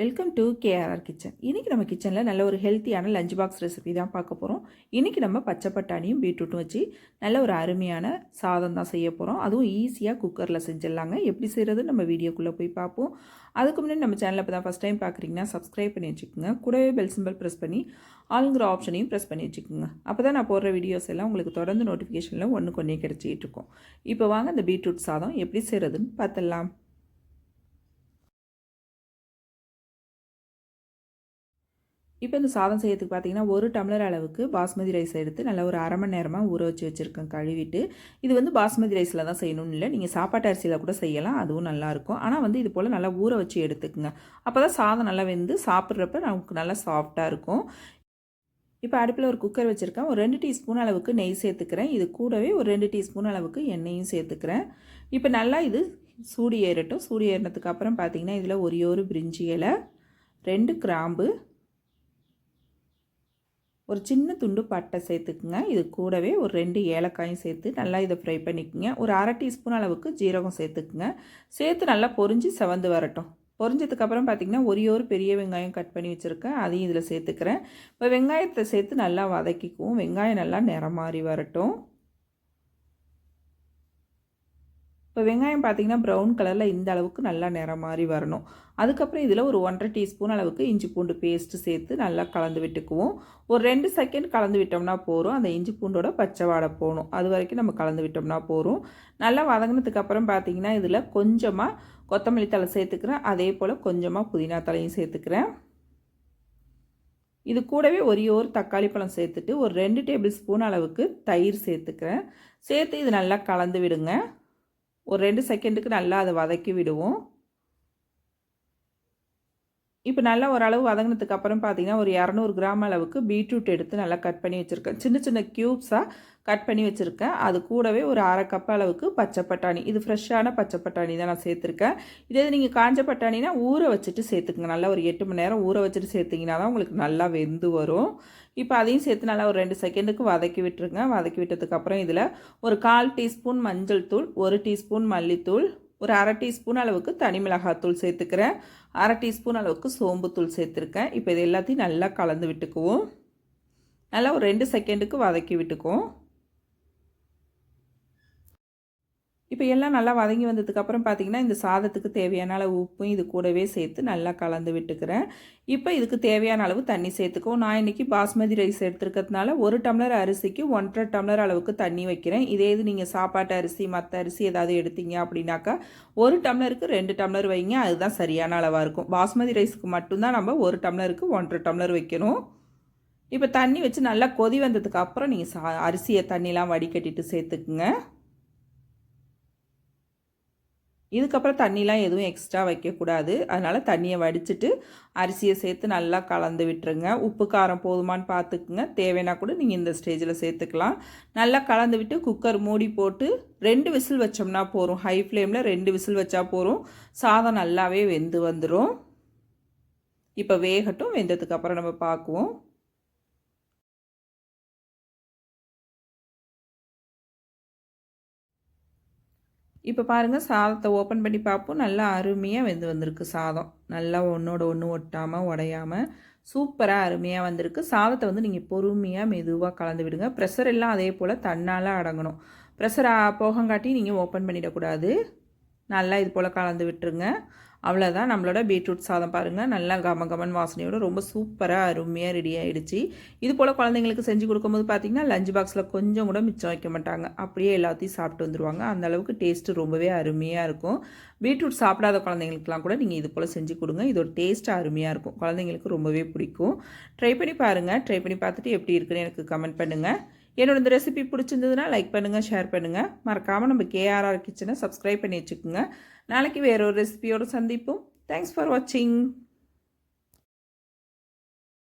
Welcome to KRR kitchen. இன்றைக்கி நம்ம கிச்சனில் நல்ல ஒரு ஹெல்த்தியான லஞ்ச் பாக்ஸ் ரெசிபி தான் பார்க்க போகிறோம். இன்றைக்கி நம்ம பச்சை பட்டாணியும் பீட்ரூட்டும் வச்சு நல்ல ஒரு அருமையான சாதம் தான் செய்ய போகிறோம். அதுவும் ஈஸியாக குக்கரில் செஞ்சிடலாங்க. எப்படி செய்கிறது நம்ம வீடியோக்குள்ளே போய் பார்ப்போம். அதுக்கு முன்னாடி நம்ம சேனலில் இப்போ தான் ஃபஸ்ட் டைம் பார்க்குறீங்கன்னா சப்ஸ்கிரைப் பண்ணி வச்சுக்கோங்க. கூடவே பெல் சிம்பிள் ப்ரெஸ் பண்ணி ஆளுங்கிற ஆப்ஷனையும் ப்ரெஸ் பண்ணி வச்சுக்கோங்க. அப்போ தான் நான் போடுற வீடியோஸ் எல்லாம் உங்களுக்கு தொடர்ந்து நோட்டிஃபிகேஷனில் ஒன்று கொண்டே கிடச்சிக்கிட்டு இருக்கும். இப்போ வாங்க இந்த பீட்ரூட் சாதம் எப்படி செய்கிறதுன்னு பார்த்துடலாம். இப்போ இந்த சாதம் செய்யறதுக்கு பார்த்தீங்கன்னா 1 டம்ளர் அளவுக்கு பாஸ்மதி ரைஸ் எடுத்து நல்லா ஒரு அரை மணி நேரமாக ஊற வச்சு வச்சுருக்கேன் கழுவிட்டு. இது வந்து பாஸ்மதி ரைஸில் தான் செய்யணும்னு இல்லை, நீங்கள் சாப்பாட்டு அரிசியில் கூட செய்யலாம், அதுவும் நல்லாயிருக்கும். ஆனால் வந்து இது போல் நல்லா ஊற வச்சு எடுத்துக்குங்க. அப்போ தான் சாதம் நல்லா வெந்து சாப்பிட்றப்ப நமக்கு நல்லா சாஃப்டாக இருக்கும். இப்போ அடுப்பில் ஒரு குக்கர் வச்சுருக்கேன். ஒரு 2 டீஸ்பூன் அளவுக்கு நெய் சேர்த்துக்கிறேன். இது கூடவே ஒரு 2 டீஸ்பூன் அளவுக்கு எண்ணெயும் சேர்த்துக்கிறேன். இப்போ நல்லா இது சூடு ஏறட்டும். சூடு ஏறினதுக்கு அப்புறம் பார்த்தீங்கன்னா இதில் ஒரு பிரிஞ்சி இலை, 2 கிராம்பு, ஒரு சின்ன துண்டு பட்டை சேர்த்துக்குங்க. இது கூடவே ஒரு 2 ஏலக்காயும் சேர்த்து நல்லா இதை ஃப்ரை பண்ணிக்கோங்க. ஒரு அரை டீஸ்பூன் அளவுக்கு ஜீரகம் சேர்த்துக்குங்க. சேர்த்து நல்லா பொரிஞ்சு செவந்து வரட்டும். பொரிஞ்சதுக்கப்புறம் பார்த்திங்கன்னா ஒரு பெரிய வெங்காயம் கட் பண்ணி வச்சுருக்கேன், அதையும் இதில் சேர்த்துக்கிறேன். இப்போ வெங்காயத்தை சேர்த்து நல்லா வதக்கிக்குவோம். வெங்காயம் நல்லா நிறம் மாறி வரட்டும். இப்போ வெங்காயம் பார்த்திங்கன்னா ப்ரௌன் கலரில் இந்த அளவுக்கு நல்லா நிறம் மாறி வரணும். அதுக்கப்புறம் இதில் ஒரு 1.5 டீஸ்பூன் அளவுக்கு இஞ்சி பூண்டு பேஸ்ட்டு சேர்த்து நல்லா கலந்து விட்டுக்குவோம். ஒரு 2 செகண்ட் கலந்து விட்டோம்னா போதும். அந்த இஞ்சி பூண்டோட பச்சை வாடை போகணும், அது வரைக்கும் நம்ம கலந்து விட்டோம்னா போதும். நல்லா வதங்கினதுக்கப்புறம் பார்த்திங்கன்னா இதில் கொஞ்சமாக கொத்தமல்லி தழை சேர்த்துக்கிறேன். அதே போல் கொஞ்சமாக புதினா தலையும் சேர்த்துக்கிறேன். இது கூடவே ஒரு தக்காளி பழம் சேர்த்துட்டு ஒரு 2 டேபிள் ஸ்பூன் அளவுக்கு தயிர் சேர்த்துக்கிறேன். சேர்த்து இது நல்லா கலந்து விடுங்க. ஒரு 2 செகண்டுக்கு நல்லா அதை வதக்கி விடுவோம். இப்போ நல்லா ஓரளவு வதங்கினதுக்கு அப்புறம் பார்த்தீங்கன்னா ஒரு 200 கிராம் அளவுக்கு பீட்ரூட் எடுத்து நல்லா கட் பண்ணி வச்சுருக்கேன். சின்ன சின்ன க்யூப்ஸாக கட் பண்ணி வச்சுருக்கேன். அது கூடவே ஒரு அரை கப் அளவுக்கு பச்சை பட்டாணி, இது ஃப்ரெஷ்ஷான பச்சை பட்டாணி தான் நான் சேர்த்துருக்கேன். இதே நீங்கள் காஞ்ச பட்டாணினா ஊற வச்சுட்டு சேர்த்துக்குங்க. நல்லா ஒரு 8 மணி நேரம் ஊற வச்சுட்டு சேர்த்திங்கன்னா தான் உங்களுக்கு நல்லா வெந்து வரும். இப்போ அதையும் சேர்த்து நல்லா ஒரு 2 செகண்டுக்கு வதக்கி விட்டுருங்க. வதக்கி விட்டதுக்கப்புறம் இதில் ஒரு 1/4 டீஸ்பூன் மஞ்சள் தூள், 1 டீஸ்பூன் மல்லித்தூள், ஒரு அரை டீஸ்பூன் அளவுக்கு தனி மிளகாத்தூள் சேர்த்துக்கிறேன். அரை டீஸ்பூன் அளவுக்கு சோம்புத்தூள் சேர்த்துருக்கேன். இப்போ இது எல்லாத்தையும் நல்லா கலந்து விட்டுக்குவோம். நல்லா ஒரு 2 செகண்டுக்கு வதக்கி விட்டுக்குவோம். இப்போ எல்லாம் நல்லா வதங்கி வந்ததுக்கப்புறம் பார்த்திங்கன்னா இந்த சாதத்துக்கு தேவையான அளவு உப்பும் இது கூடவே சேர்த்து நல்லா கலந்து விட்டுக்கிறேன். இப்போ இதுக்கு தேவையான அளவு தண்ணி சேர்த்துக்குவோம். நான் இன்றைக்கி பாஸ்மதி ரைஸ் எடுத்துருக்கிறதுனால 1 டம்ளர் அரிசிக்கு 1.5 டம்ளர் அளவுக்கு தண்ணி வைக்கிறேன். இதே இது நீங்கள் சாப்பாட்டு அரிசி மற்ற அரிசி ஏதாவது எடுத்தீங்க அப்படின்னாக்கா 1 டம்ளருக்கு 2 டம்ளர் வைங்க, அதுதான் சரியான அளவாக இருக்கும். பாஸ்மதி ரைஸுக்கு மட்டும்தான் நம்ம 1 டம்ளருக்கு 1.5 டம்ளர் வைக்கணும். இப்போ தண்ணி வச்சு நல்லா கொதி வந்ததுக்கு அப்புறம் நீங்கள் அரிசியை தண்ணிலாம் வடிகட்டிட்டு சேர்த்துக்குங்க. இதுக்கப்புறம் தண்ணிலாம் எதுவும் எக்ஸ்ட்ரா வைக்கக்கூடாது. அதனால் தண்ணியை வடிச்சிட்டு அரிசியை சேர்த்து நல்லா கலந்து விட்டுருங்க. உப்பு காரம் போதுமான்னு பார்த்துக்குங்க. தேவைன்னா கூட நீங்கள் இந்த ஸ்டேஜில் சேர்த்துக்கலாம். நல்லா கலந்து விட்டு குக்கர் மூடி போட்டு 2 விசில் வச்சோம்னா போதும். ஹை ஃப்ளேமில் 2 விசில் வச்சா போதும். சாதம் நல்லாவே வெந்து வந்துடும். இப்போ வேகட்டும். வெந்ததுக்கப்புறம் நம்ம பார்க்குவோம். இப்போ பாருங்கள், சாதத்தை ஓப்பன் பண்ணி பார்ப்போம். நல்லா அருமையாக வெந்து வந்திருக்கு சாதம். நல்லா ஒன்றோட ஒன்று ஒட்டாமல் உடையாமல் சூப்பராக அருமையாக வந்திருக்கு. சாதத்தை வந்து நீங்கள் பொறுமையாக மெதுவாக கலந்து விடுங்க. ப்ரெஷர் எல்லாம் அதே போல் தன்னால் அடங்கணும். ப்ரெஷர் போகங்காட்டி நீங்கள் ஓப்பன் பண்ணிடக்கூடாது. நல்லா இது போல் கலந்து விட்டுருங்க. அவ்வளோதான், நம்மளோட பீட்ரூட் சாதம் பாருங்கள் நல்லா கமகமன் வாசனையோடு ரொம்ப சூப்பராக அருமையாக ரெடி ஆகிடுச்சு. இது போல் குழந்தைங்களுக்கு செஞ்சு கொடுக்கும்போது பார்த்திங்கன்னா லஞ்ச் பாக்ஸில் கொஞ்சம் கூட மிச்சம் வைக்க மாட்டாங்க, அப்படியே எல்லாத்தையும் சாப்பிட்டு வந்துடுவாங்க. அந்த அளவுக்கு டேஸ்ட்டு ரொம்பவே அருமையாக இருக்கும். பீட்ரூட் சாப்பிடாத குழந்தைங்களுக்குலாம் கூட நீங்கள் இது போல் செஞ்சு கொடுங்க. இதோட டேஸ்ட்டு அருமையாக இருக்கும், குழந்தைங்களுக்கு ரொம்பவே பிடிக்கும். ட்ரை பண்ணி பாருங்கள். ட்ரை பண்ணி பார்த்துட்டு எப்படி இருக்குன்னு எனக்கு கமெண்ட் பண்ணுங்கள். என்னோட இந்த ரெசிபி பிடிச்சிருந்ததுன்னா லைக் பண்ணுங்கள், ஷேர் பண்ணுங்கள். மறக்காமல் நம்ம கேஆர்ஆர் கிச்சனை சப்ஸ்கிரைப் பண்ணி வச்சுக்கோங்க. நாளைக்கு வேற ஒரு ரெசிபியோடு சந்திப்போம். தேங்க்ஸ் ஃபார் வாட்சிங்.